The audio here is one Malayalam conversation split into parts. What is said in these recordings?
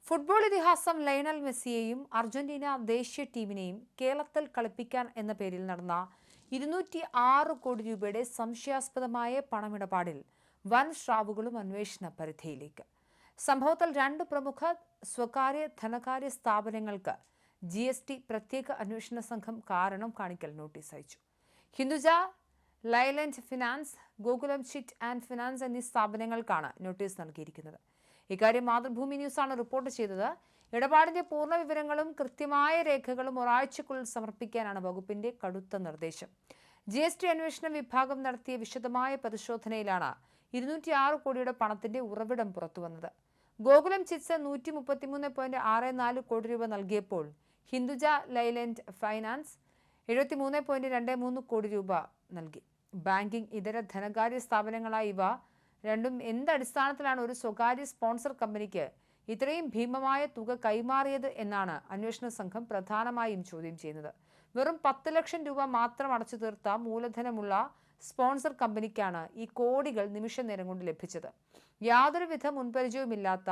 ഫുട്ബോൾ ഇതിഹാസം ലയണൽ മെസ്സിയെയും അർജന്റീന ദേശീയ ടീമിനെയും കേരളത്തിൽ കളിപ്പിക്കാൻ എന്ന പേരിൽ നടന്ന 206 കോടി രൂപയുടെ സംശയാസ്പദമായ പണമിടപാടിൽ വൻ സ്രാവുകളും അന്വേഷണ പരിധിയിലേക്ക്. സംഭവത്തിൽ 2 പ്രമുഖ സ്വകാര്യ ധനകാര്യ സ്ഥാപനങ്ങൾക്ക് GST പ്രത്യേക അന്വേഷണ സംഘം കാരണം കാണിക്കൽ നോട്ടീസ് അയച്ചു. Hinduja, Leyland finance, Gokulam chit and finance എന്നീ സ്ഥാപനങ്ങൾക്കാണ് നോട്ടീസ് നൽകിയിരിക്കുന്നത്. ഇക്കാര്യം മാതൃഭൂമി ന്യൂസാണ് റിപ്പോർട്ട് ചെയ്തത്. ഇടപാടിന്റെ പൂർണ്ണ വിവരങ്ങളും കൃത്യമായ രേഖകളും ഒരാഴ്ചക്കുള്ളിൽ സമർപ്പിക്കാനാണ് വകുപ്പിന്റെ കടുത്ത നിർദ്ദേശം. GST അന്വേഷണ വിഭാഗം നടത്തിയ വിശദമായ പരിശോധനയിലാണ് 206 കോടിയുടെ പണത്തിന്റെ ഉറവിടം പുറത്തുവന്നത്. ഗോകുലം ചിറ്റ്സ് 133.64 കോടി രൂപ നൽകിയപ്പോൾ ഹിന്ദുജ ലൈലൻഡ് ഫൈനാൻസ് 73.23 കോടി രൂപ നൽകി. ബാങ്കിംഗ്, ഇതര ധനകാര്യ സ്ഥാപനങ്ങളായ ഇവ രണ്ടും എന്തടിസ്ഥാനത്തിലാണ് ഒരു സ്വകാര്യ സ്പോൺസർ കമ്പനിക്ക് ഇത്രയും ഭീമമായ തുക കൈമാറിയത് എന്നാണ് അന്വേഷണ സംഘം പ്രധാനമായും ചോദ്യം ചെയ്യുന്നത്. വെറും 10 ലക്ഷം രൂപ മാത്രം അടച്ചു തീർത്ത മൂലധനമുള്ള സ്പോൺസർ കമ്പനിക്കാണ് ഈ കോടികൾ നിമിഷ നേരം കൊണ്ട് ലഭിച്ചത്. യാതൊരുവിധ മുൻപരിചയവുമില്ലാത്ത,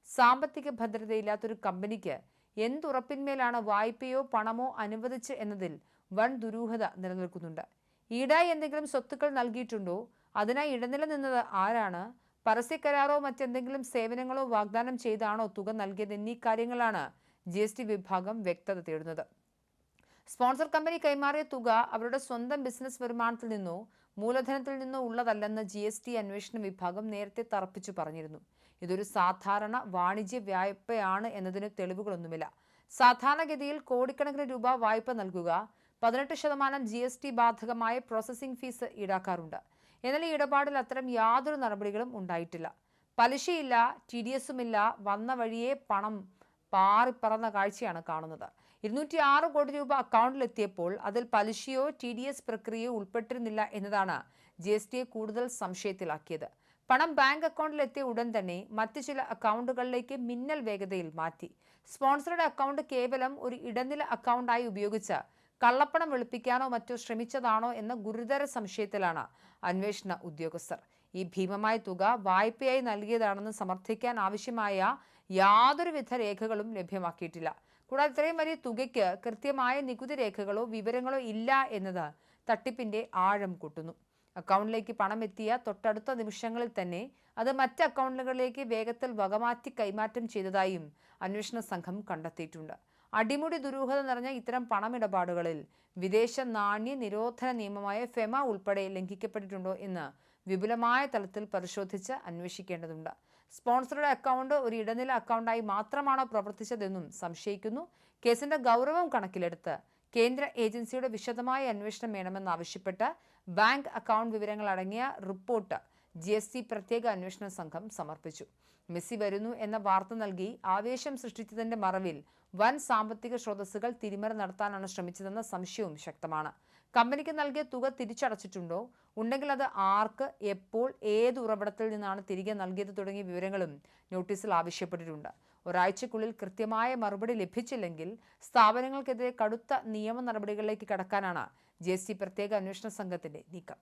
സാമ്പത്തിക ഭദ്രതയില്ലാത്തൊരു കമ്പനിക്ക് എന്തുറപ്പിന്മേലാണ് വായ്പയോ പണമോ അനുവദിച്ച് എന്നതിൽ വൻ ദുരൂഹത നിലനിൽക്കുന്നുണ്ട്. ഈടായി എന്തെങ്കിലും സ്വത്തുക്കൾ നൽകിയിട്ടുണ്ടോ? അതിനായി ഇടനില നിന്നത് ആരാണ്? പരസ്യക്കരാറോ മറ്റെന്തെങ്കിലും സേവനങ്ങളോ വാഗ്ദാനം ചെയ്താണോ തുക നൽകിയത് എന്നീ കാര്യങ്ങളാണ് GST വിഭാഗം വ്യക്തത തേടുന്നത്. സ്പോൺസർ കമ്പനി കൈമാറിയ തുക അവരുടെ സ്വന്തം ബിസിനസ് വരുമാനത്തിൽ നിന്നോ മൂലധനത്തിൽ നിന്നോ ഉള്ളതല്ലെന്ന് GST അന്വേഷണ വിഭാഗം നേരത്തെ തറപ്പിച്ചു പറഞ്ഞിരുന്നു. ഇതൊരു സാധാരണ വാണിജ്യ വായ്പയാണ് എന്നതിന് തെളിവുകളൊന്നുമില്ല. സാധാരണഗതിയിൽ കോടിക്കണക്കിന് രൂപ വായ്പ നൽകുക 18% GST ബാധകമായ പ്രോസസ്സിംഗ് ഫീസ് ഈടാക്കാറുണ്ട്. എന്നാൽ ഈ ഇടപാടിൽ അത്തരം യാതൊരു നടപടികളും ഉണ്ടായിട്ടില്ല. പലിശയില്ല, TDS ഇല്ല. വന്ന വഴിയെ പണം പാറിപ്പറന്ന കാഴ്ചയാണ് കാണുന്നത്. 206 കോടി രൂപ അക്കൗണ്ടിലെത്തിയപ്പോൾ അതിൽ പലിശയോ TDS പ്രക്രിയയോ ഉൾപ്പെട്ടിരുന്നില്ല എന്നതാണ് GSTയെ കൂടുതൽ സംശയത്തിലാക്കിയത്. പണം ബാങ്ക് അക്കൗണ്ടിലെത്തിയ ഉടൻ തന്നെ മറ്റ് ചില അക്കൗണ്ടുകളിലേക്ക് മിന്നൽ വേഗതയിൽ മാറ്റി. സ്പോൺസറുടെ അക്കൗണ്ട് കേവലം ഒരു ഇടനില അക്കൗണ്ടായി ഉപയോഗിച്ച് കള്ളപ്പണം വെളുപ്പിക്കാനോ മറ്റോ ശ്രമിച്ചതാണോ എന്ന ഗുരുതര സംശയത്തിലാണ് അന്വേഷണ ഉദ്യോഗസ്ഥർ. ഈ ഭീമമായ തുക വായ്പയായി നൽകിയതാണെന്ന് സമർത്ഥിക്കാൻ ആവശ്യമായ യാതൊരുവിധ രേഖകളും ലഭ്യമാക്കിയിട്ടില്ല. കൂടാതെ ഇത്രയും വലിയ തുകയ്ക്ക് കൃത്യമായ നികുതി രേഖകളോ വിവരങ്ങളോ ഇല്ല എന്നത് തട്ടിപ്പിന്റെ ആഴം കൂട്ടുന്നു. അക്കൗണ്ടിലേക്ക് പണം എത്തിയ തൊട്ടടുത്ത നിമിഷങ്ങളിൽ തന്നെ അത് മറ്റ് അക്കൗണ്ടുകളിലേക്ക് വേഗത്തിൽ വകമാറ്റി കൈമാറ്റം ചെയ്തതായും അന്വേഷണ സംഘം കണ്ടെത്തിയിട്ടുണ്ട്. അടിമുടി ദുരൂഹത നിറഞ്ഞ ഇത്തരം പണമിടപാടുകളിൽ വിദേശ നാണ്യ നിരോധന നിയമമായ FEMA ഉൾപ്പെടെ ലംഘിക്കപ്പെട്ടിട്ടുണ്ടോ എന്ന് വിപുലമായ തലത്തിൽ പരിശോധിച്ച് അന്വേഷിക്കേണ്ടതുണ്ട്. സ്പോൺസറുടെ അക്കൗണ്ട് ഒരു ഇടനില അക്കൗണ്ടായി മാത്രമാണോ പ്രവർത്തിച്ചതെന്നും സംശയിക്കുന്നു. കേസിന്റെ ഗൗരവം കണക്കിലെടുത്ത് കേന്ദ്ര ഏജൻസിയുടെ വിശദമായ അന്വേഷണം വേണമെന്നാവശ്യപ്പെട്ട് ബാങ്ക് അക്കൗണ്ട് വിവരങ്ങൾ അടങ്ങിയ റിപ്പോർട്ട് GST പ്രത്യേക അന്വേഷണ സംഘം സമർപ്പിച്ചു. മെസ്സി വരുന്നു എന്ന വാർത്ത നൽകി ആവേശം സൃഷ്ടിച്ചതിന്റെ മറവിൽ വൻ സാമ്പത്തിക സ്രോതസ്സുകൾ തിരിമറി നടത്താനാണ് ശ്രമിച്ചതെന്ന സംശയവും ശക്തമാണ്. കമ്പനിക്ക് നൽകിയ തുക തിരിച്ചടച്ചിട്ടുണ്ടോ? ഉണ്ടെങ്കിൽ അത് ആർക്ക്, എപ്പോൾ, ഏത് ഉറവിടത്തിൽ നിന്നാണ് തിരികെ നൽകിയത് തുടങ്ങിയ വിവരങ്ങളും നോട്ടീസിൽ ആവശ്യപ്പെട്ടിട്ടുണ്ട്. ഒരാഴ്ചക്കുള്ളിൽ കൃത്യമായ മറുപടി ലഭിച്ചില്ലെങ്കിൽ സ്ഥാപനങ്ങൾക്കെതിരെ കടുത്ത നിയമ നടപടികളിലേക്ക് കടക്കാനാണ് GST പ്രത്യേക അന്വേഷണ സംഘത്തിന്റെ നീക്കം.